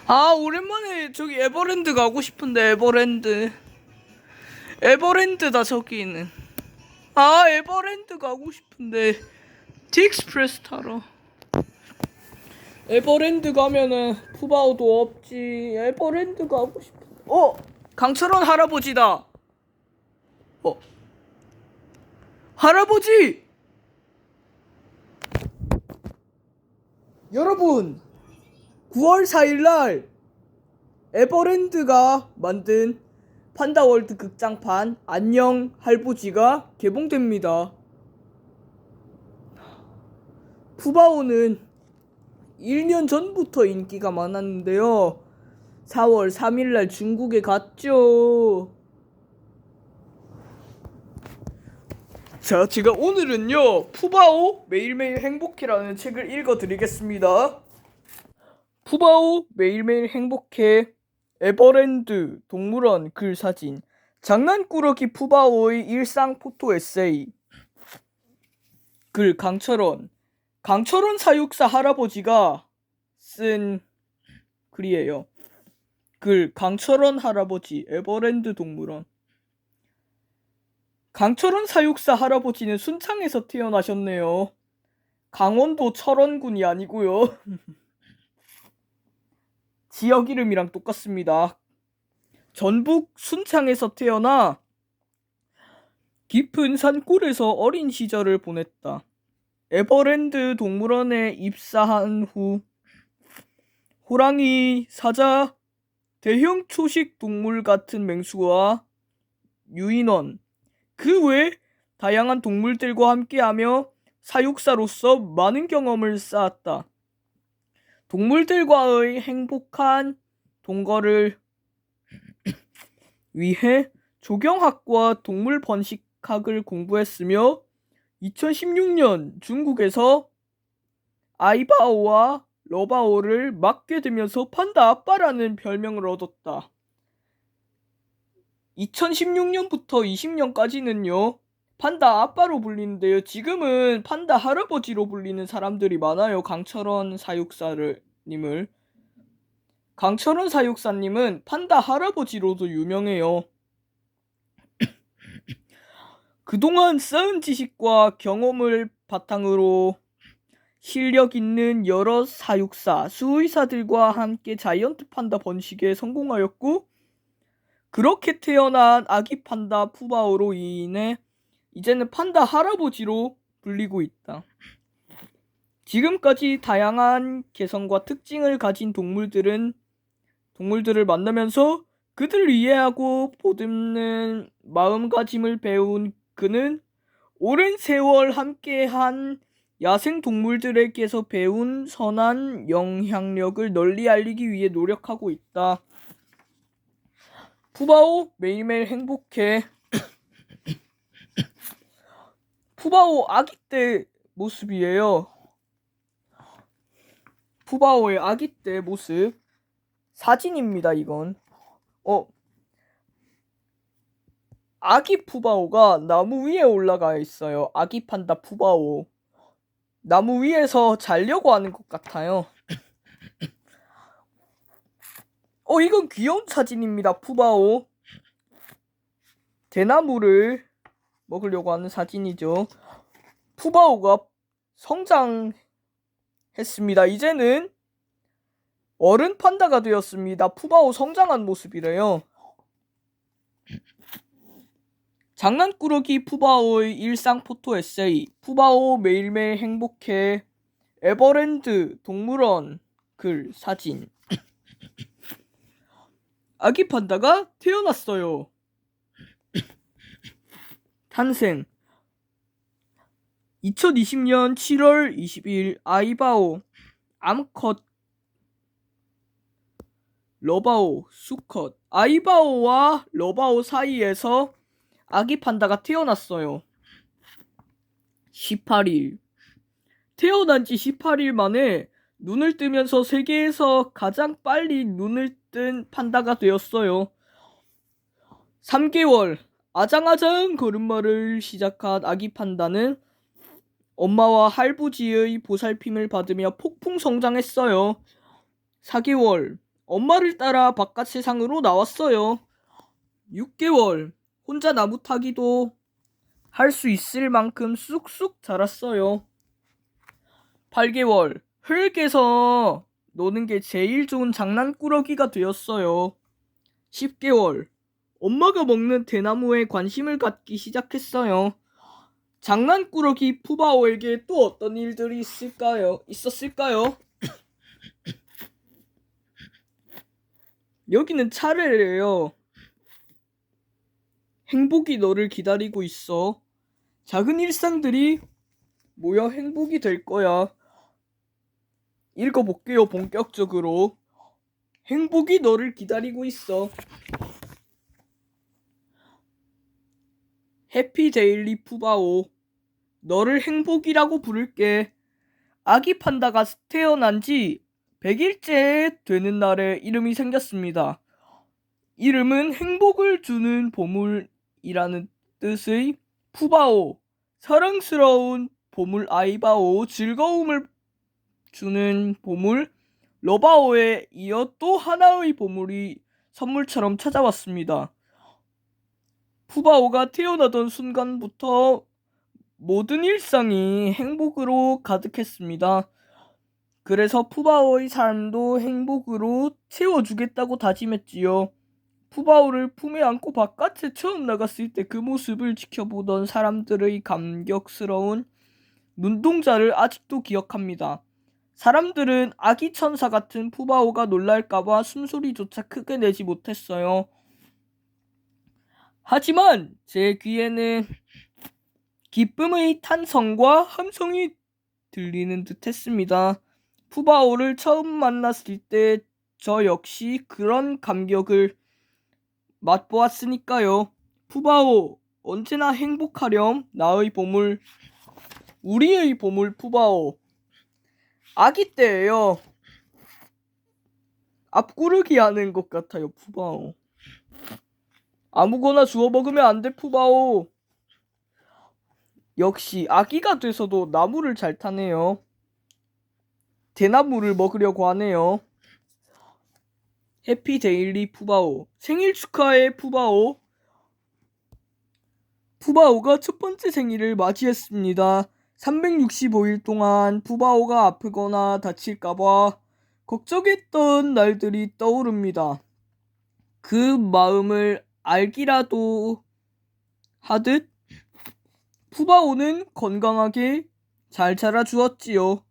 아, 오랜만에 저기 에버랜드 가고 싶은데, 에버랜드다, 저기는. 아, 에버랜드 가고 싶은데, 티익스프레스 타러. 에버랜드 가면은 푸바오도 없지. 에버랜드 가고 싶어. 강철원 할아버지다. 어, 할아버지! 여러분, 9월 4일날 에버랜드가 만든 판다월드 극장판 안녕 할부지가 개봉됩니다. 푸바오는 1년 전부터 인기가 많았는데요. 4월 3일날 중국에 갔죠. 자, 제가 오늘은요, 푸바오 매일매일 행복해라는 책을 읽어드리겠습니다. 푸바오 매일매일 행복해, 에버랜드 동물원 글 사진, 장난꾸러기 푸바오의 일상 포토 에세이. 글 강철원 사육사 할아버지가 쓴 글이에요. 글 강철원 할아버지 에버랜드 동물원. 강철원 사육사 할아버지는 순창에서 태어나셨네요. 강원도 철원군이 아니고요. 지역 이름이랑 똑같습니다. 전북 순창에서 태어나 깊은 산골에서 어린 시절을 보냈다. 에버랜드 동물원에 입사한 후 호랑이, 사자, 대형 초식 동물 같은 맹수와 유인원, 그 외 다양한 동물들과 함께하며 사육사로서 많은 경험을 쌓았다. 동물들과의 행복한 동거를 위해 조경학과 동물 번식학을 공부했으며 2016년 중국에서 아이바오와 러바오를 맡게 되면서 판다 아빠라는 별명을 얻었다. 2016년부터 20년까지는요, 판다 아빠로 불리는데요. 지금은 판다 할아버지로 불리는 사람들이 많아요. 강철원 사육사님은 판다 할아버지로도 유명해요. 그동안 쌓은 지식과 경험을 바탕으로 실력 있는 여러 사육사, 수의사들과 함께 자이언트 판다 번식에 성공하였고, 그렇게 태어난 아기 판다 푸바오로 인해 이제는 판다 할아버지로 불리고 있다. 지금까지 다양한 개성과 특징을 가진 동물들을 만나면서 그들을 이해하고 보듬는 마음가짐을 배운 그는 오랜 세월 함께한 야생 동물들에게서 배운 선한 영향력을 널리 알리기 위해 노력하고 있다. 푸바오 매일매일 행복해. 푸바오 아기 때 모습이에요. 푸바오의 아기 때 모습 사진입니다. 이건 아기 푸바오가 나무 위에 올라가 있어요. 아기 판다 푸바오 나무 위에서 자려고 하는 것 같아요. 이건 귀여운 사진입니다. 푸바오 대나무를 먹으려고 하는 사진이죠. 푸바오가 성장했습니다. 이제는 어른 판다가 되었습니다. 푸바오 성장한 모습이래요. 장난꾸러기 푸바오의 일상 포토 에세이. 푸바오 매일매일 행복해, 에버랜드 동물원 글 사진. 아기 판다가 태어났어요. 탄생 2020년 7월 20일 아이바오, 암컷, 러바오, 수컷. 아이바오와 러바오 사이에서 아기 판다가 태어났어요. 18일. 태어난 지 18일 만에 눈을 뜨면서 세계에서 가장 빨리 눈을 뜬 판다가 되었어요. 3개월. 아장아장 걸음마를 시작한 아기 판다는 엄마와 할부지의 보살핌을 받으며 폭풍 성장했어요. 4개월. 엄마를 따라 바깥 세상으로 나왔어요. 6개월 혼자 나무 타기도 할 수 있을 만큼 쑥쑥 자랐어요. 8개월 흙에서 노는 게 제일 좋은 장난꾸러기가 되었어요. 10개월 엄마가 먹는 대나무에 관심을 갖기 시작했어요. 장난꾸러기 푸바오에게 또 어떤 일들이 있었을까요? 여기는 차례래요. 행복이 너를 기다리고 있어. 작은 일상들이 모여 행복이 될 거야. 읽어볼게요, 본격적으로. 행복이 너를 기다리고 있어. 해피데일리 푸바오. 너를 행복이라고 부를게. 아기 판다가 태어난 지 100일째 되는 날에 이름이 생겼습니다. 이름은 행복을 주는 보물이라는 뜻의 푸바오, 사랑스러운 보물 아이바오, 즐거움을 주는 보물 러바오에 이어 또 하나의 보물이 선물처럼 찾아왔습니다. 푸바오가 태어나던 순간부터 모든 일상이 행복으로 가득했습니다. 그래서 푸바오의 삶도 행복으로 채워주겠다고 다짐했지요. 푸바오를 품에 안고 바깥에 처음 나갔을 때 그 모습을 지켜보던 사람들의 감격스러운 눈동자를 아직도 기억합니다. 사람들은 아기 천사 같은 푸바오가 놀랄까봐 숨소리조차 크게 내지 못했어요. 하지만 제 귀에는 기쁨의 탄성과 함성이 들리는 듯 했습니다. 푸바오를 처음 만났을 때 저 역시 그런 감격을 맛보았으니까요. 푸바오, 언제나 행복하렴. 나의 보물, 우리의 보물 푸바오. 아기 때예요. 앞구르기 하는 것 같아요, 푸바오. 아무거나 주워 먹으면 안 돼, 푸바오. 역시 아기가 돼서도 나무를 잘 타네요. 대나무를 먹으려고 하네요. 해피데일리 푸바오. 생일 축하해, 푸바오. 푸바오가 첫 번째 생일을 맞이했습니다. 365일 동안 푸바오가 아프거나 다칠까봐 걱정했던 날들이 떠오릅니다. 그 마음을 알기라도 하듯 푸바오는 건강하게 잘 자라주었어요.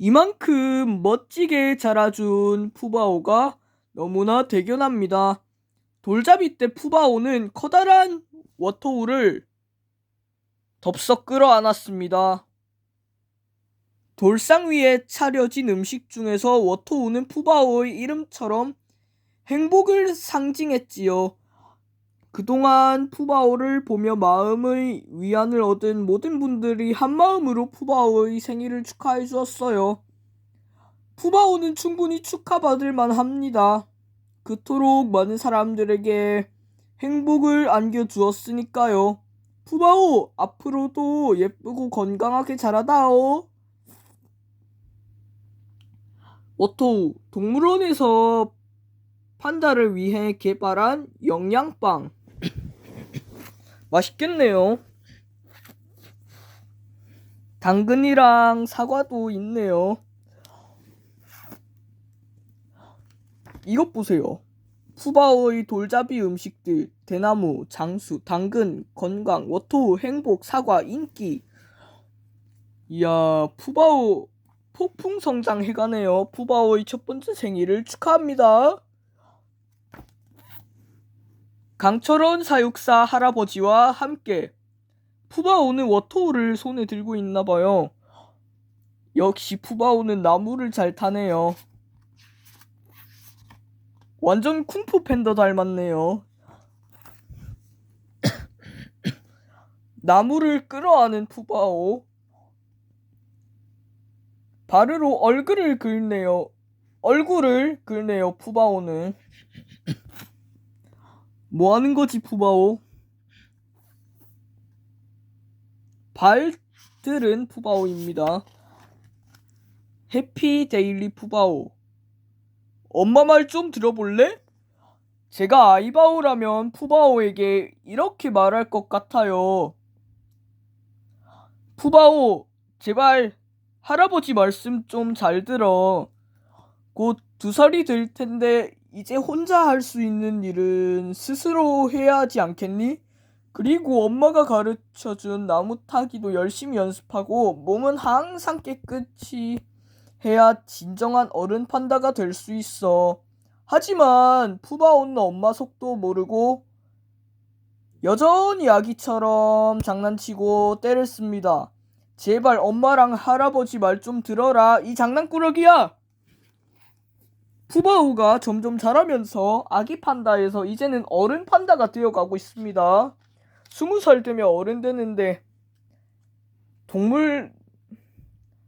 이만큼 멋지게 자라준 푸바오가 너무나 대견합니다. 돌잡이 때 푸바오는 커다란 워터홀을 덥석 끌어안았습니다. 돌상 위에 차려진 음식 중에서 워터우는 푸바오의 이름처럼 행복을 상징했지요. 그동안 푸바오를 보며 마음의 위안을 얻은 모든 분들이 한마음으로 푸바오의 생일을 축하해 주었어요. 푸바오는 충분히 축하받을 만합니다. 그토록 많은 사람들에게 행복을 안겨주었으니까요. 푸바오, 앞으로도 예쁘고 건강하게 자라다오. 워토우, 동물원에서 판다를 위해 개발한 영양빵. 맛있겠네요. 당근이랑 사과도 있네요. 이것 보세요. 푸바오의 돌잡이 음식들, 대나무, 장수, 당근, 건강, 워토우, 행복, 사과, 인기. 이야, 푸바오 폭풍 성장해가네요. 푸바오의 첫 번째 생일을 축하합니다. 강철원 사육사 할아버지와 함께 푸바오는 워토우를 손에 들고 있나봐요. 역시 푸바오는 나무를 잘 타네요. 완전 쿵푸 팬더 닮았네요. 나무를 끌어안은 푸바오. 발으로 얼굴을 긁네요, 푸바오는. 뭐 하는 거지, 푸바오? 발들은 푸바오입니다. 해피 데일리 푸바오. 엄마 말 좀 들어볼래? 제가 아이바오라면 푸바오에게 이렇게 말할 것 같아요. 푸바오, 제발 할아버지 말씀 좀 잘 들어. 곧 2살이 될 텐데 이제 혼자 할 수 있는 일은 스스로 해야 하지 않겠니? 그리고 엄마가 가르쳐준 나무 타기도 열심히 연습하고 몸은 항상 깨끗이 해야 진정한 어른 판다가 될 수 있어. 하지만 푸바오는 엄마 속도 모르고 여전히 아기처럼 장난치고 때를 씁니다. 제발 엄마랑 할아버지 말 좀 들어라. 이 장난꾸러기야! 푸바오가 점점 자라면서 아기 판다에서 이제는 어른 판다가 되어가고 있습니다. 20살 되면 어른 되는데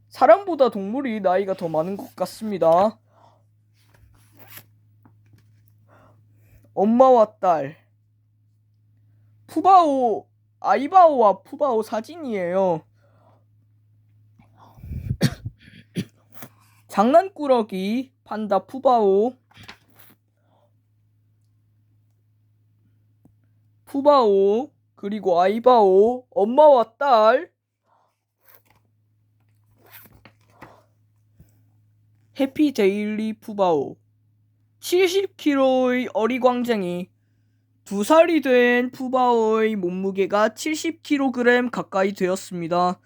사람보다 동물이 나이가 더 많은 것 같습니다. 엄마와 딸. 아이바오와 푸바오 사진이에요. 장난꾸러기 판다 푸바오, 그리고 아이바오, 엄마와 딸. 해피 데일리 푸바오. 70kg의 어리광쟁이. 2살이 된 푸바오의 몸무게가 70kg 가까이 되었습니다.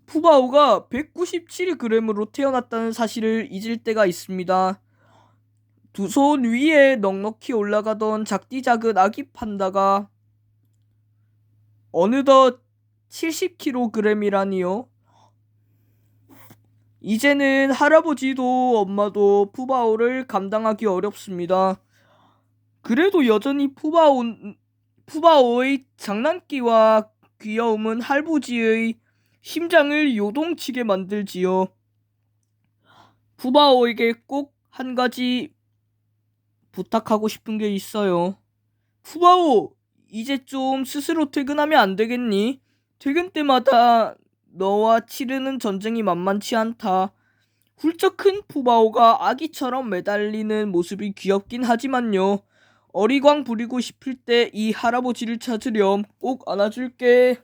푸바오가 197g으로 태어났다는 사실을 잊을 때가 있습니다. 2손 위에 넉넉히 올라가던 작디작은 아기 판다가 어느덧 70kg이라니요. 이제는 할아버지도 엄마도 푸바오를 감당하기 어렵습니다. 그래도 여전히 푸바오의 장난기와 귀여움은 할아버지의 심장을 요동치게 만들지요. 푸바오에게 꼭 한 가지 부탁하고 싶은 게 있어요. 푸바오, 이제 좀 스스로 퇴근하면 안 되겠니? 퇴근 때마다 너와 치르는 전쟁이 만만치 않다. 훌쩍 큰 푸바오가 아기처럼 매달리는 모습이 귀엽긴 하지만요. 어리광 부리고 싶을 때 이 할아버지를 찾으렴. 꼭 안아줄게.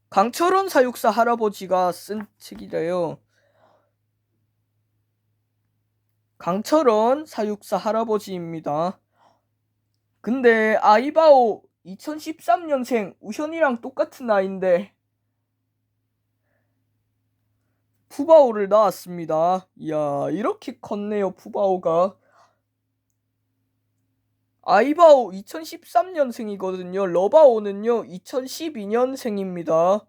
강철원 사육사 할아버지가 쓴 책이래요. 강철원 사육사 할아버지입니다. 근데 아이바오 2013년생 우현이랑 똑같은 나이인데 푸바오를 낳았습니다. 이야, 이렇게 컸네요, 푸바오가. 아이바오 2013년생이거든요. 러바오는요, 2012년생입니다.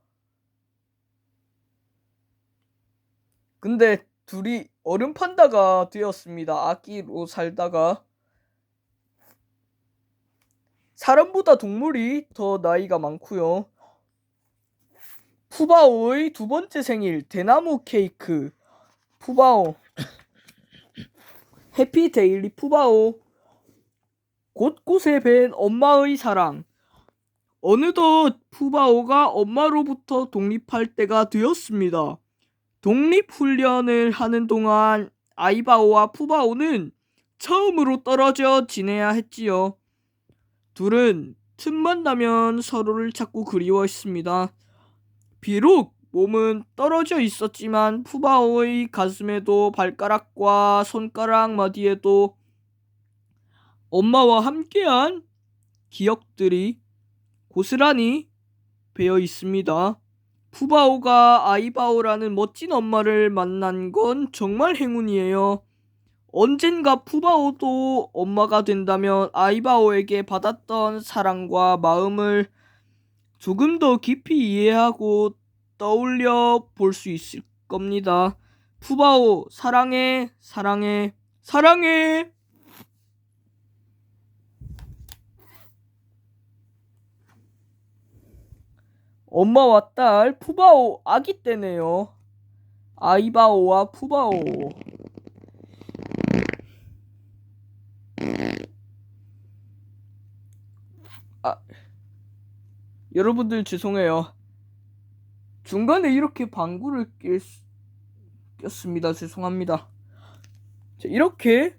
근데 둘이 어른 판다가 되었습니다. 아기로 살다가. 사람보다 동물이 더 나이가 많고요. 푸바오의 2번째 생일 대나무 케이크. 푸바오. 해피 데일리 푸바오. 곳곳에 밴 엄마의 사랑. 어느덧 푸바오가 엄마로부터 독립할 때가 되었습니다. 독립훈련을 하는 동안 아이바오와 푸바오는 처음으로 떨어져 지내야 했지요. 둘은 틈만 나면 서로를 찾고 그리워했습니다. 비록 몸은 떨어져 있었지만 푸바오의 가슴에도 발가락과 손가락 마디에도 엄마와 함께한 기억들이 고스란히 배어 있습니다. 푸바오가 아이바오라는 멋진 엄마를 만난 건 정말 행운이에요. 언젠가 푸바오도 엄마가 된다면 아이바오에게 받았던 사랑과 마음을 조금 더 깊이 이해하고 떠올려 볼 수 있을 겁니다. 푸바오, 사랑해, 사랑해, 사랑해! 엄마와 딸, 푸바오 아기 때네요. 아이바오와 푸바오. 여러분들 죄송해요. 중간에 이렇게 방구를 꼈습니다. 죄송합니다. 자, 이렇게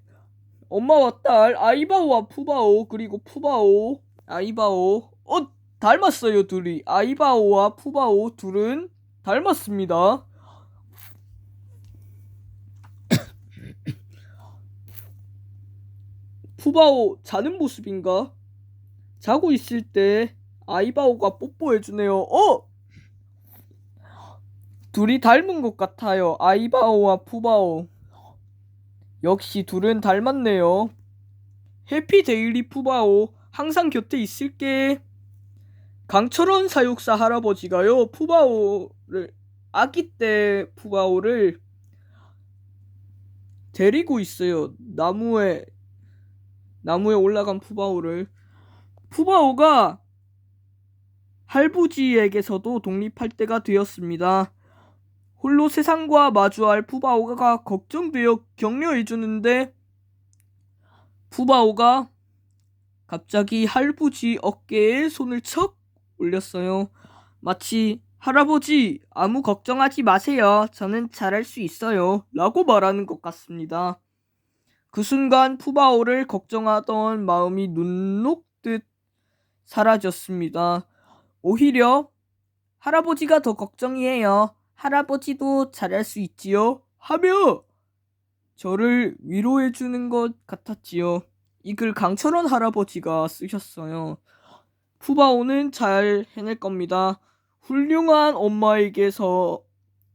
엄마와 딸 아이바오와 푸바오 그리고 푸바오 아이바오 닮았어요. 둘이 아이바오와 푸바오 둘은 닮았습니다. 푸바오 자는 모습인가? 자고 있을 때 아이바오가 뽀뽀해주네요. 둘이 닮은 것 같아요. 아이바오와 푸바오. 역시 둘은 닮았네요. 해피데일리 푸바오 항상 곁에 있을게. 강철원 사육사 할아버지가요 푸바오를 아기 때 푸바오를 데리고 있어요. 나무에 올라간 푸바오가 할부지에게서도 독립할 때가 되었습니다. 홀로 세상과 마주할 푸바오가 걱정되어 격려해주는데 푸바오가 갑자기 할부지 어깨에 손을 척 올렸어요. 마치 할아버지 아무 걱정하지 마세요. 저는 잘할 수 있어요. 라고 말하는 것 같습니다. 그 순간 푸바오를 걱정하던 마음이 눈 녹듯 사라졌습니다. 오히려 할아버지가 더 걱정이에요. 할아버지도 잘할 수 있지요. 하며 저를 위로해주는 것 같았지요. 이 글 강철원 할아버지가 쓰셨어요. 푸바오는 잘 해낼 겁니다. 훌륭한 엄마에게서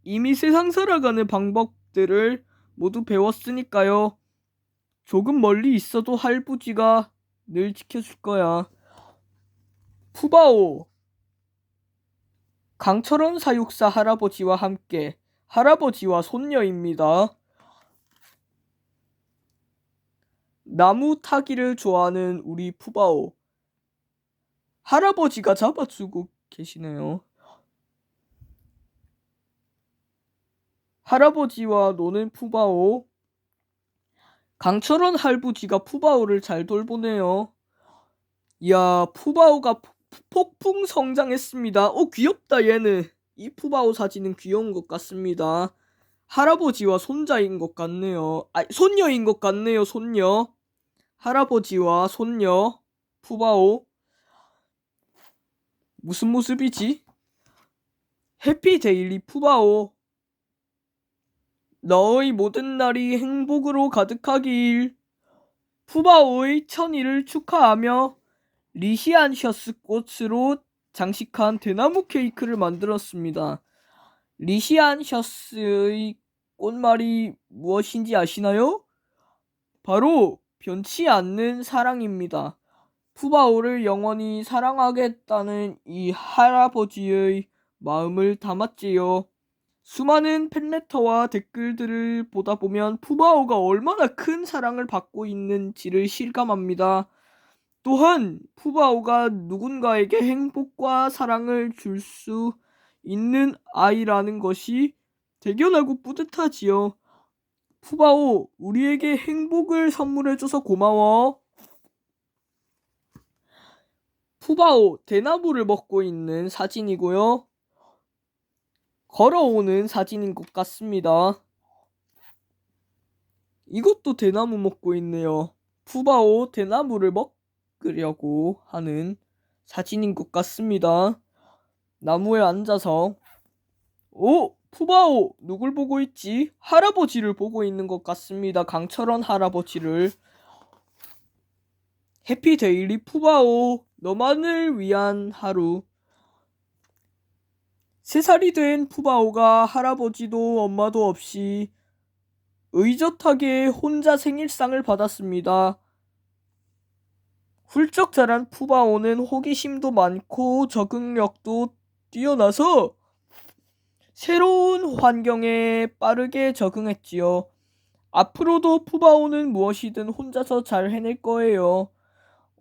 이미 세상 살아가는 방법들을 모두 배웠으니까요. 조금 멀리 있어도 할부지가 늘 지켜줄 거야. 푸바오 강철원 사육사 할아버지와 함께 할아버지와 손녀입니다. 나무 타기를 좋아하는 우리 푸바오. 할아버지가 잡아주고 계시네요. 할아버지와 노는 푸바오. 강철원 할부지가 푸바오를 잘 돌보네요. 이야, 푸바오가 폭풍 성장했습니다. 귀엽다 얘는. 이 푸바오 사진은 귀여운 것 같습니다. 할아버지와 손자인 것 같네요. 손녀인 것 같네요. 손녀. 할아버지와 손녀 푸바오. 무슨 모습이지? 해피데일리 푸바오. 너의 모든 날이 행복으로 가득하길. 푸바오의 천일을 축하하며 리시안셔스 꽃으로 장식한 대나무 케이크를 만들었습니다. 리시안셔스의 꽃말이 무엇인지 아시나요? 바로 변치 않는 사랑입니다. 푸바오를 영원히 사랑하겠다는 이 할아버지의 마음을 담았지요. 수많은 팬레터와 댓글들을 보다 보면 푸바오가 얼마나 큰 사랑을 받고 있는지를 실감합니다. 또한 푸바오가 누군가에게 행복과 사랑을 줄 수 있는 아이라는 것이 대견하고 뿌듯하지요. 푸바오, 우리에게 행복을 선물해줘서 고마워. 푸바오, 대나무를 먹고 있는 사진이고요. 걸어오는 사진인 것 같습니다. 이것도 대나무 먹고 있네요. 푸바오, 대나무를 먹으려고 하는 사진인 것 같습니다. 나무에 앉아서. 푸바오, 누굴 보고 있지? 할아버지를 보고 있는 것 같습니다. 강철원 할아버지를. 해피데일리 푸바오, 너만을 위한 하루. 3살이 된 푸바오가 할아버지도 엄마도 없이 의젓하게 혼자 생일상을 받았습니다. 훌쩍 자란 푸바오는 호기심도 많고 적응력도 뛰어나서 새로운 환경에 빠르게 적응했지요. 앞으로도 푸바오는 무엇이든 혼자서 잘 해낼 거예요.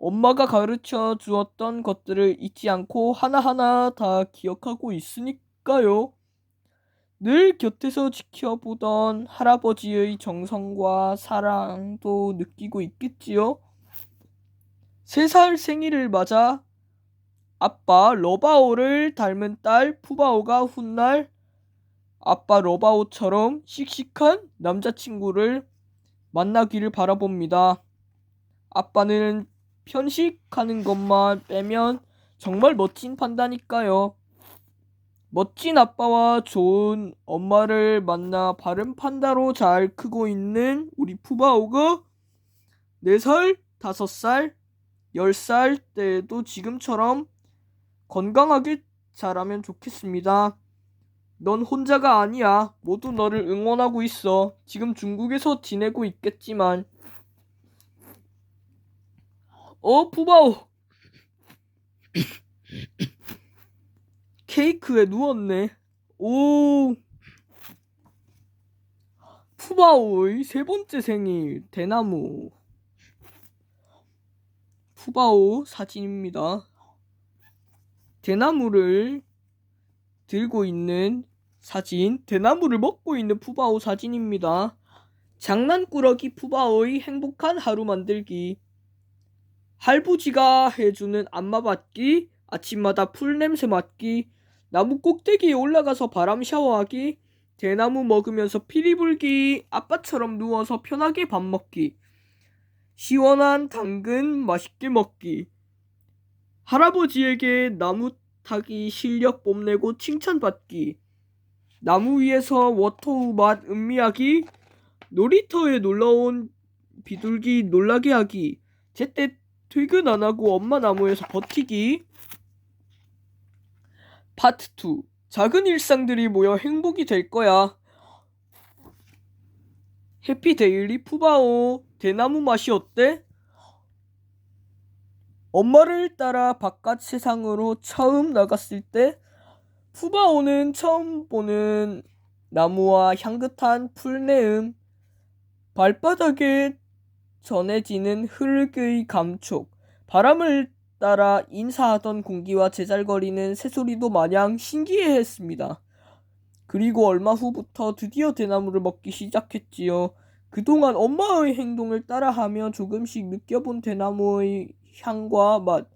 엄마가 가르쳐 주었던 것들을 잊지 않고 하나하나 다 기억하고 있으니까요. 늘 곁에서 지켜보던 할아버지의 정성과 사랑도 느끼고 있겠지요. 3살 생일을 맞아 아빠 러바오를 닮은 딸 푸바오가 훗날 아빠 러바오처럼 씩씩한 남자친구를 만나기를 바라봅니다. 아빠는 편식하는 것만 빼면 정말 멋진 판다니까요. 멋진 아빠와 좋은 엄마를 만나 바른 판다로 잘 크고 있는 우리 푸바오가 4살, 5살, 10살 때에도 지금처럼 건강하게 자라면 좋겠습니다. 넌 혼자가 아니야. 모두 너를 응원하고 있어. 지금 중국에서 지내고 있겠지만. 푸바오. 케이크에 누웠네. 오. 푸바오의 3번째 생일 대나무. 푸바오 사진입니다. 대나무를 들고 있는 사진, 대나무를 먹고 있는 푸바오 사진입니다. 장난꾸러기 푸바오의 행복한 하루 만들기. 할부지가 해주는 안마 받기, 아침마다 풀냄새 맡기, 나무 꼭대기에 올라가서 바람 샤워하기, 대나무 먹으면서 피리 불기, 아빠처럼 누워서 편하게 밥 먹기, 시원한 당근 맛있게 먹기, 할아버지에게 나무 타기 실력 뽐내고 칭찬받기, 나무 위에서 워터우 맛 음미하기, 놀이터에 놀러온 비둘기 놀라게 하기, 제때 퇴근 안 하고 엄마 나무에서 버티기. 파트 2. 작은 일상들이 모여 행복이 될 거야. 해피데일리 푸바오. 대나무 맛이 어때? 엄마를 따라 바깥 세상으로 처음 나갔을 때 푸바오는 처음 보는 나무와 향긋한 풀내음, 발바닥에 전해지는 흙의 감촉, 바람을 따라 인사하던 공기와 제잘거리는 새소리도 마냥 신기해했습니다. 그리고 얼마 후부터 드디어 대나무를 먹기 시작했지요. 그동안 엄마의 행동을 따라하며 조금씩 느껴본 대나무의 향과 맛,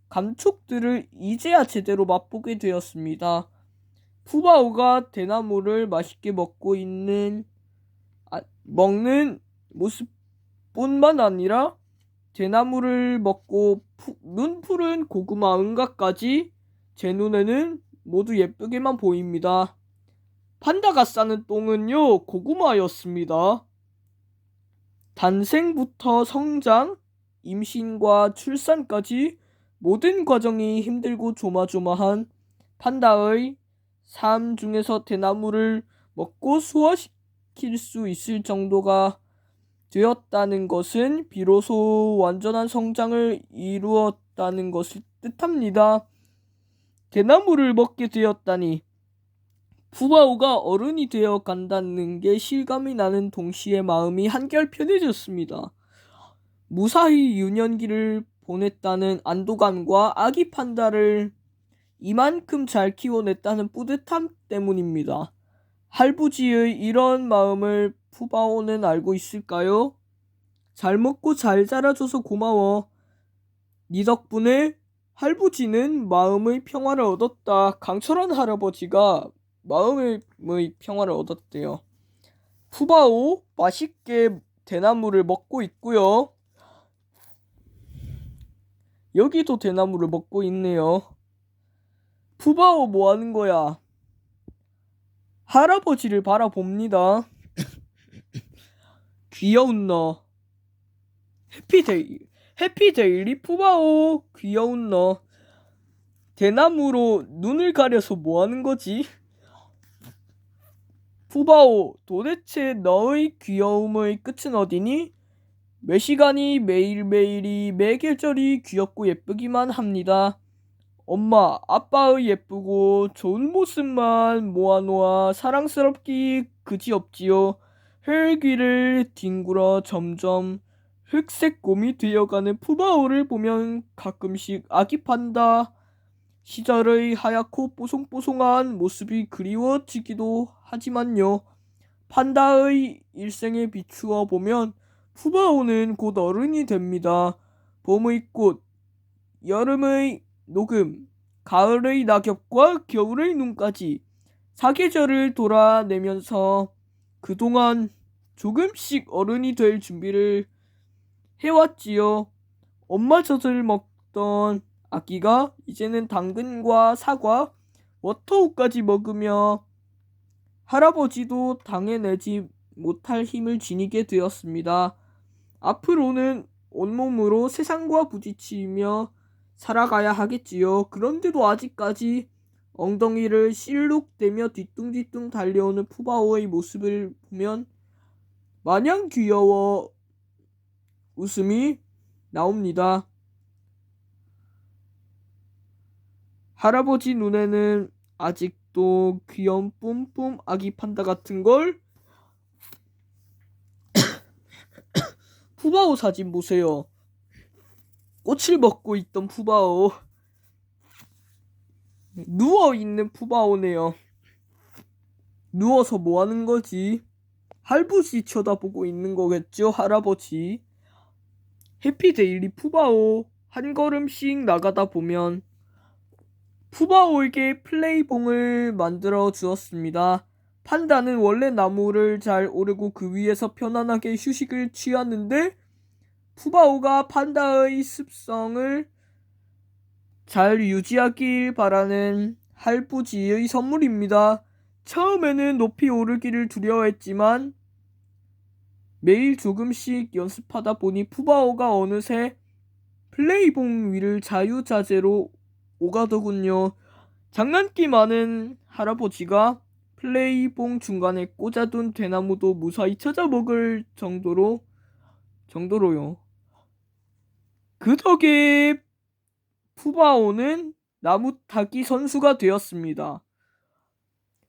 감촉들을 이제야 제대로 맛보게 되었습니다. 푸바오가 대나무를 맛있게 먹는 모습뿐만 아니라 대나무를 먹고 눈 푸른 고구마 은가까지 제 눈에는 모두 예쁘게만 보입니다. 판다가 싸는 똥은요, 고구마였습니다. 단생부터 성장, 임신과 출산까지 모든 과정이 힘들고 조마조마한 판다의 삶 중에서 대나무를 먹고 소화시킬 수 있을 정도가 되었다는 것은 비로소 완전한 성장을 이루었다는 것을 뜻합니다. 대나무를 먹게 되었다니 푸바오가 어른이 되어 간다는 게 실감이 나는 동시에 마음이 한결 편해졌습니다. 무사히 유년기를 보냈다는 안도감과 아기 판다를 이만큼 잘 키워냈다는 뿌듯함 때문입니다. 할부지의 이런 마음을 푸바오는 알고 있을까요? 잘 먹고 잘 자라줘서 고마워. 네 덕분에 할부지는 마음의 평화를 얻었다. 강철한 할아버지가 마음의 평화를 얻었대요. 푸바오 맛있게 대나무를 먹고 있고요. 여기도 대나무를 먹고 있네요. 푸바오 뭐 하는 거야? 할아버지를 바라봅니다. 귀여운 너. 해피데일리 푸바오. 귀여운 너. 대나무로 눈을 가려서 뭐 하는 거지? 푸바오, 도대체 너의 귀여움의 끝은 어디니? 매 시간이 매일매일이 매 계절이 귀엽고 예쁘기만 합니다. 엄마, 아빠의 예쁘고 좋은 모습만 모아놓아 사랑스럽기 그지없지요. 흙 위를 뒹굴어 점점 흑색 곰이 되어가는 푸바오를 보면 가끔씩 아기 판다 시절의 하얗고 뽀송뽀송한 모습이 그리워지기도 하지만요. 판다의 일생에 비추어 보면 푸바오는 곧 어른이 됩니다. 봄의 꽃, 여름의 녹음, 가을의 낙엽과 겨울의 눈까지 사계절을 돌아내면서 그동안 조금씩 어른이 될 준비를 해왔지요. 엄마 젖을 먹던 아기가 이제는 당근과 사과, 워터우까지 먹으며 할아버지도 당해내지 못할 힘을 지니게 되었습니다. 앞으로는 온몸으로 세상과 부딪히며 살아가야 하겠지요. 그런데도 아직까지 엉덩이를 실룩대며 뒤뚱뒤뚱 달려오는 푸바오의 모습을 보면 마냥 귀여워 웃음이 나옵니다. 할아버지 눈에는 아직도 귀여운 뿜뿜 아기 판다 같은 걸 푸바오 사진 보세요. 꽃을 먹고 있던 푸바오. 누워있는 푸바오네요. 누워서 뭐 하는 거지? 할아버지 쳐다보고 있는 거겠죠, 할아버지. 해피데일리 푸바오. 한 걸음씩 나가다 보면 푸바오에게 플레이봉을 만들어 주었습니다. 판다는 원래 나무를 잘 오르고 그 위에서 편안하게 휴식을 취하는데 푸바오가 판다의 습성을 잘 유지하길 바라는 할부지의 선물입니다. 처음에는 높이 오르기를 두려워했지만 매일 조금씩 연습하다 보니 푸바오가 어느새 플레이봉 위를 자유자재로 오가더군요. 장난기 많은 할아버지가 플레이봉 중간에 꽂아둔 대나무도 무사히 찾아먹을 정도로요. 그 덕에 푸바오는 나무 타기 선수가 되었습니다.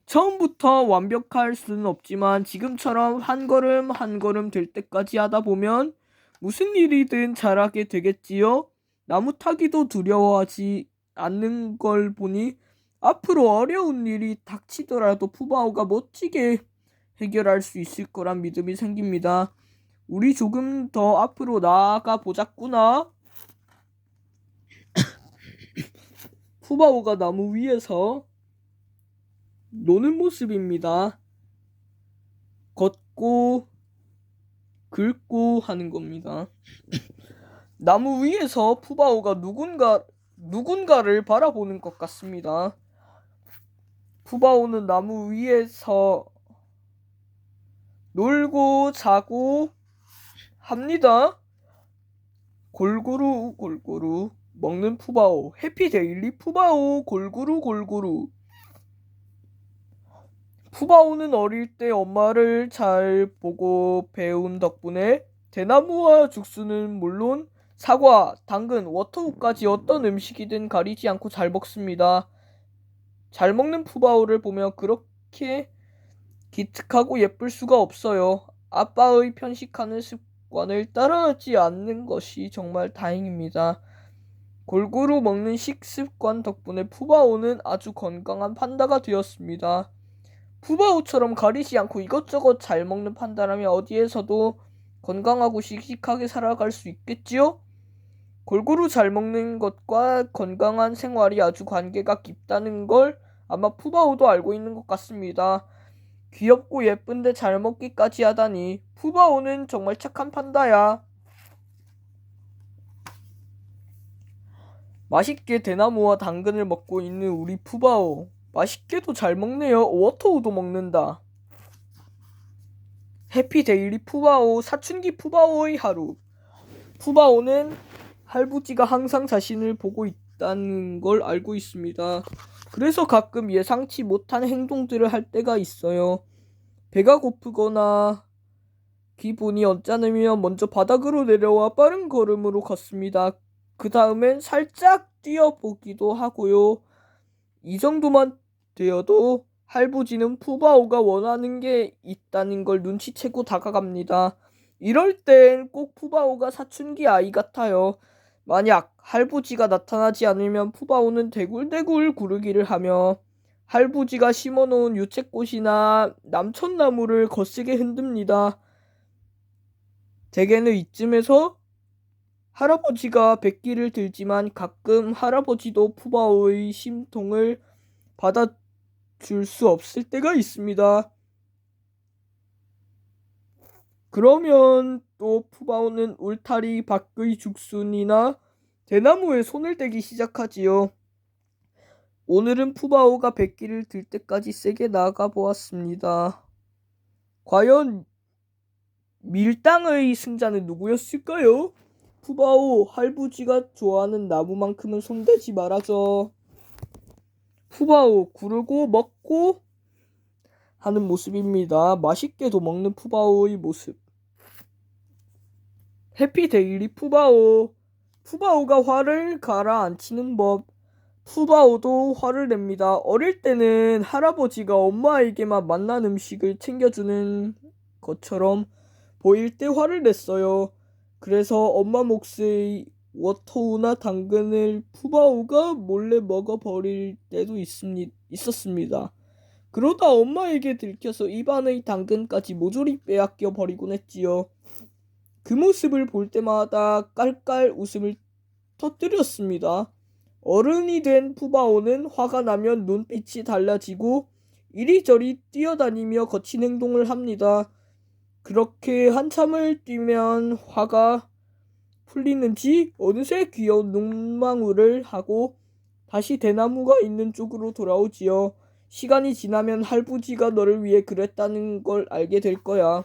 처음부터 완벽할 수는 없지만 지금처럼 한 걸음 한 걸음 될 때까지 하다 보면 무슨 일이든 잘하게 되겠지요. 나무 타기도 두려워하지 않는 걸 보니 앞으로 어려운 일이 닥치더라도 푸바오가 멋지게 해결할 수 있을 거란 믿음이 생깁니다. 우리 조금 더 앞으로 나아가 보자꾸나. 푸바오가 나무 위에서 노는 모습입니다. 걷고 긁고 하는 겁니다. 나무 위에서 푸바오가 누군가를 바라보는 것 같습니다. 푸바오는 나무 위에서 놀고 자고 합니다. 골고루 먹는 푸바오. 해피데일리 푸바오 골고루. 푸바오는 어릴 때 엄마를 잘 보고 배운 덕분에 대나무와 죽순은 물론 사과, 당근, 워터우까지 어떤 음식이든 가리지 않고 잘 먹습니다. 잘 먹는 푸바오를 보며 그렇게 기특하고 예쁠 수가 없어요. 아빠의 편식하는 습관을 따라하지 않는 것이 정말 다행입니다. 골고루 먹는 식습관 덕분에 푸바오는 아주 건강한 판다가 되었습니다. 푸바오처럼 가리지 않고 이것저것 잘 먹는 판다라면 어디에서도 건강하고 씩씩하게 살아갈 수 있겠지요? 골고루 잘 먹는 것과 건강한 생활이 아주 관계가 깊다는 걸 아마 푸바오도 알고 있는 것 같습니다. 귀엽고 예쁜데 잘 먹기까지 하다니 푸바오는 정말 착한 판다야. 맛있게 대나무와 당근을 먹고 있는 우리 푸바오. 맛있게도 잘 먹네요. 워터우도 먹는다. 해피데일리 푸바오. 사춘기 푸바오의 하루. 푸바오는 할부지가 항상 자신을 보고 있다는 걸 알고 있습니다. 그래서 가끔 예상치 못한 행동들을 할 때가 있어요. 배가 고프거나 기분이 언짢으면 먼저 바닥으로 내려와 빠른 걸음으로 걷습니다. 그 다음엔 살짝 뛰어보기도 하고요. 이 정도만 되어도 할부지는 푸바오가 원하는 게 있다는 걸 눈치채고 다가갑니다. 이럴 땐 꼭 푸바오가 사춘기 아이 같아요. 만약 할부지가 나타나지 않으면 푸바오는 대굴대굴 구르기를 하며 할부지가 심어놓은 유채꽃이나 남천나무를 거세게 흔듭니다. 대개는 이쯤에서 할아버지가 백기를 들지만 가끔 할아버지도 푸바오의 심통을 받아줄 수 없을 때가 있습니다. 그러면 또 푸바오는 울타리 밖의 죽순이나 대나무에 손을 대기 시작하지요. 오늘은 푸바오가 백기를 들 때까지 세게 나가 보았습니다. 과연 밀당의 승자는 누구였을까요? 푸바오, 할부지가 좋아하는 나무만큼은 손대지 말아줘. 푸바오, 구르고 먹고 하는 모습입니다. 맛있게도 먹는 푸바오의 모습. 해피데일리 푸바오. 푸바오가 화를 가라앉히는 법. 푸바오도 화를 냅니다. 어릴 때는 할아버지가 엄마에게만 맛난 음식을 챙겨주는 것처럼 보일 때 화를 냈어요. 그래서 엄마 몫의 워터우나 당근을 푸바오가 몰래 먹어버릴 때도 있었습니다. 그러다 엄마에게 들켜서 입안의 당근까지 모조리 빼앗겨 버리곤 했지요. 그 모습을 볼 때마다 깔깔 웃음을 터뜨렸습니다. 어른이 된 푸바오는 화가 나면 눈빛이 달라지고 이리저리 뛰어다니며 거친 행동을 합니다. 그렇게 한참을 뛰면 화가 풀리는지 어느새 귀여운 눈망울을 하고 다시 대나무가 있는 쪽으로 돌아오지요. 시간이 지나면 할부지가 너를 위해 그랬다는 걸 알게 될 거야.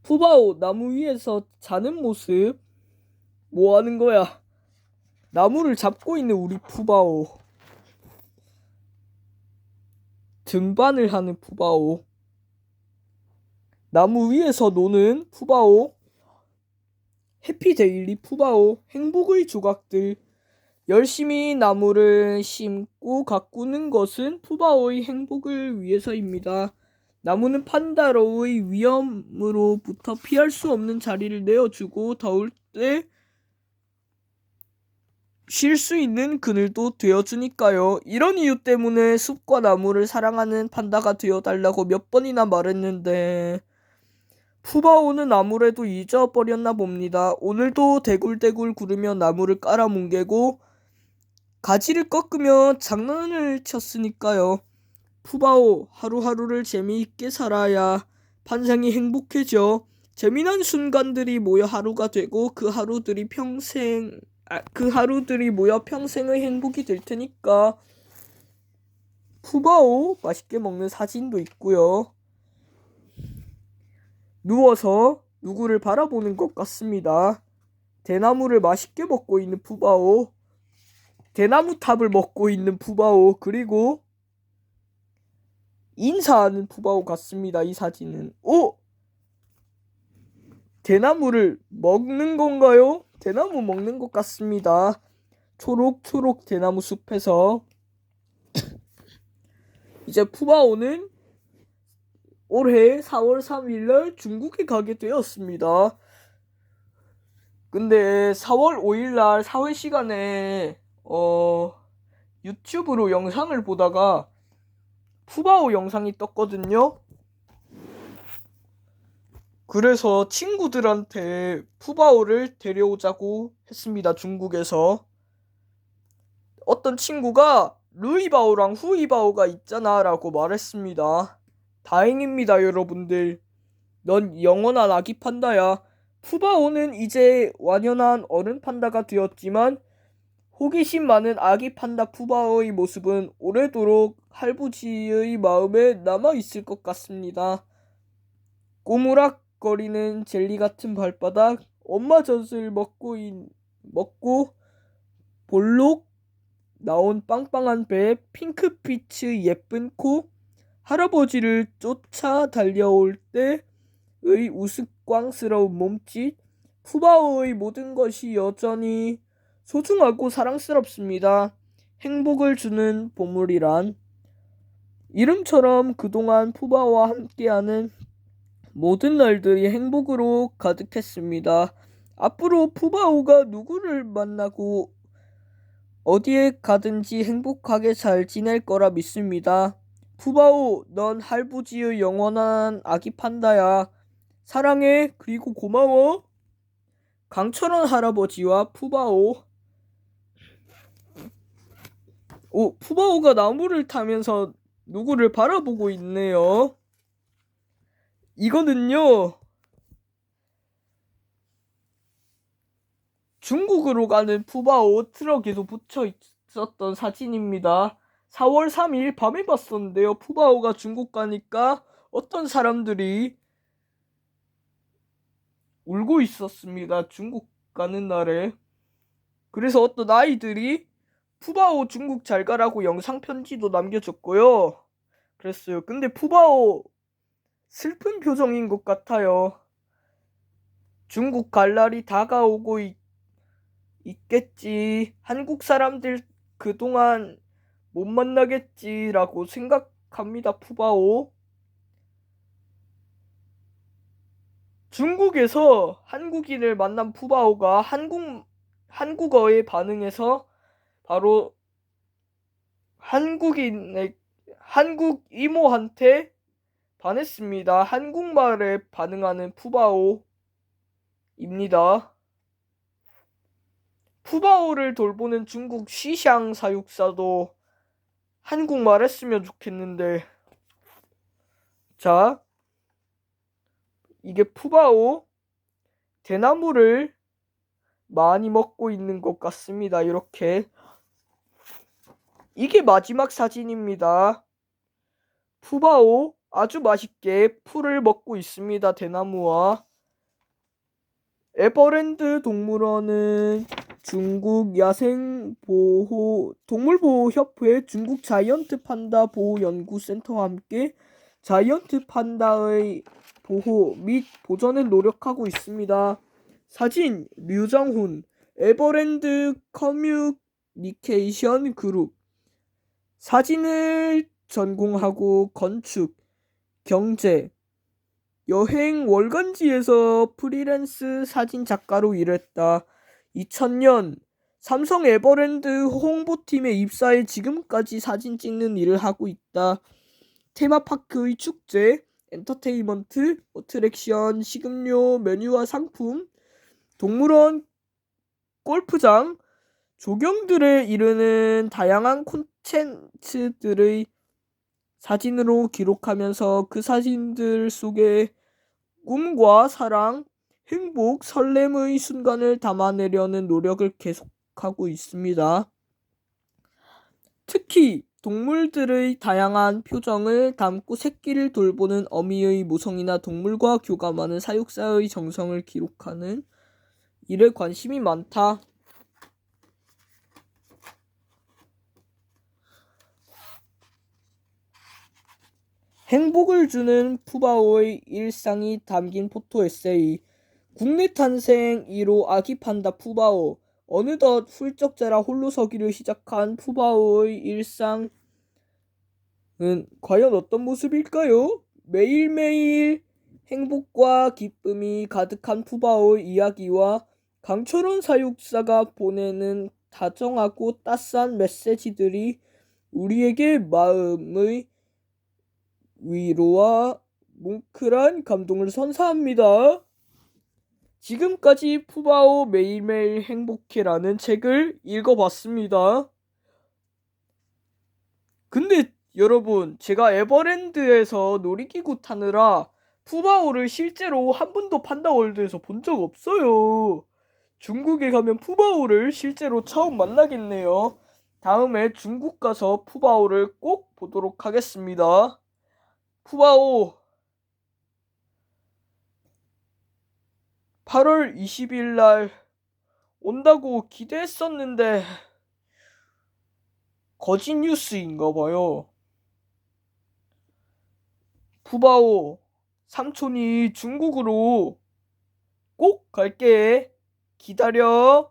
푸바오 나무 위에서 자는 모습. 뭐 하는 거야? 나무를 잡고 있는 우리 푸바오. 등반을 하는 푸바오. 나무 위에서 노는 푸바오. 해피데일리 푸바오. 행복의 조각들. 열심히 나무를 심고 가꾸는 것은 푸바오의 행복을 위해서입니다. 나무는 판다로의 위험으로부터 피할 수 없는 자리를 내어주고 더울 때 쉴 수 있는 그늘도 되어주니까요. 이런 이유 때문에 숲과 나무를 사랑하는 판다가 되어달라고 몇 번이나 말했는데 푸바오는 아무래도 잊어버렸나 봅니다. 오늘도 대굴대굴 구르며 나무를 깔아뭉개고 가지를 꺾으며 장난을 쳤으니까요. 푸바오, 하루하루를 재미있게 살아야 판상이 행복해져. 재미난 순간들이 모여 하루가 되고 그 하루들이 모여 평생의 행복이 될 테니까. 푸바오 맛있게 먹는 사진도 있고요. 누워서 누구를 바라보는 것 같습니다. 대나무를 맛있게 먹고 있는 푸바오, 대나무 탑을 먹고 있는 푸바오, 그리고 인사하는 푸바오 같습니다. 이 사진은. 오! 대나무를 먹는 건가요? 대나무 먹는 것 같습니다. 초록초록 대나무 숲에서 이제 푸바오는 올해 4월 3일날 중국에 가게 되었습니다. 근데 4월 5일날 사회 시간에 유튜브로 영상을 보다가 푸바오 영상이 떴거든요. 그래서 친구들한테 푸바오를 데려오자고 했습니다. 중국에서. 어떤 친구가 루이바오랑 후이바오가 있잖아 라고 말했습니다. 다행입니다, 여러분들. 넌 영원한 아기 판다야. 푸바오는 이제 완연한 어른 판다가 되었지만 호기심 많은 아기 판다 푸바오의 모습은 오래도록 할부지의 마음에 남아있을 것 같습니다. 꼬무락거리는 젤리 같은 발바닥, 엄마 젖을 먹고 볼록 나온 빵빵한 배, 핑크빛의 예쁜 코, 할아버지를 쫓아 달려올 때의 우스꽝스러운 몸짓, 푸바오의 모든 것이 여전히 소중하고 사랑스럽습니다. 행복을 주는 보물이란 이름처럼 그동안 푸바오와 함께하는 모든 날들이 행복으로 가득했습니다. 앞으로 푸바오가 누구를 만나고 어디에 가든지 행복하게 잘 지낼 거라 믿습니다. 푸바오, 넌 할부지의 영원한 아기 판다야. 사랑해, 그리고 고마워. 강철원 할아버지와 푸바오. 푸바오가 나무를 타면서 누구를 바라보고 있네요. 이거는요, 중국으로 가는 푸바오 트럭에도 붙여 있었던 사진입니다. 4월 3일 밤에 봤었는데요. 푸바오가 중국 가니까 어떤 사람들이 울고 있었습니다. 중국 가는 날에. 그래서 어떤 아이들이 푸바오 중국 잘 가라고 영상 편지도 남겨줬고요. 그랬어요. 근데 푸바오 슬픈 표정인 것 같아요. 중국 갈 날이 다가오고 있겠지. 한국 사람들 그동안 못 만나겠지라고 생각합니다. 푸바오. 중국에서 한국인을 만난 푸바오가 한국어에 반응해서 바로 한국 이모한테 반했습니다. 한국말에 반응하는 푸바오입니다. 푸바오를 돌보는 중국 시샹 사육사도 한국말 했으면 좋겠는데. 자, 이게 푸바오 대나무를 많이 먹고 있는 것 같습니다. 이렇게. 이게 마지막 사진입니다. 푸바오 아주 맛있게 풀을 먹고 있습니다. 대나무와. 에버랜드 동물원은 중국 동물보호협회 중국 자이언트 판다 보호연구센터와 함께 자이언트 판다의 보호 및 보전을 노력하고 있습니다. 사진 류정훈 에버랜드 커뮤니케이션 그룹. 사진을 전공하고 건축, 경제, 여행 월간지에서 프리랜스 사진 작가로 일했다. 2000년 삼성 에버랜드 홍보팀에 입사해 지금까지 사진 찍는 일을 하고 있다. 테마파크의 축제, 엔터테인먼트, 어트랙션, 식음료, 메뉴와 상품, 동물원, 골프장, 조경들에 이르는 다양한 콘텐츠들의 사진으로 기록하면서 그 사진들 속에 꿈과 사랑, 행복, 설렘의 순간을 담아내려는 노력을 계속하고 있습니다. 특히 동물들의 다양한 표정을 담고 새끼를 돌보는 어미의 모성이나 동물과 교감하는 사육사의 정성을 기록하는 일에 관심이 많다. 행복을 주는 푸바오의 일상이 담긴 포토 에세이. 국내 탄생 1호 아기 판다 푸바오. 어느덧 훌쩍 자라 홀로 서기를 시작한 푸바오의 일상은 과연 어떤 모습일까요? 매일매일 행복과 기쁨이 가득한 푸바오의 이야기와 강철원 사육사가 보내는 다정하고 따스한 메시지들이 우리에게 마음의 위로와 뭉클한 감동을 선사합니다. 지금까지 푸바오 매일매일 행복해라는 책을 읽어봤습니다. 근데 여러분, 제가 에버랜드에서 놀이기구 타느라 푸바오를 실제로 한 번도 판다월드에서 본 적 없어요. 중국에 가면 푸바오를 실제로 처음 만나겠네요. 다음에 중국 가서 푸바오를 꼭 보도록 하겠습니다. 푸바오 8월 20일 날 온다고 기대했었는데 거짓 뉴스인가 봐요. 푸바오 삼촌이 중국으로 꼭 갈게. 기다려.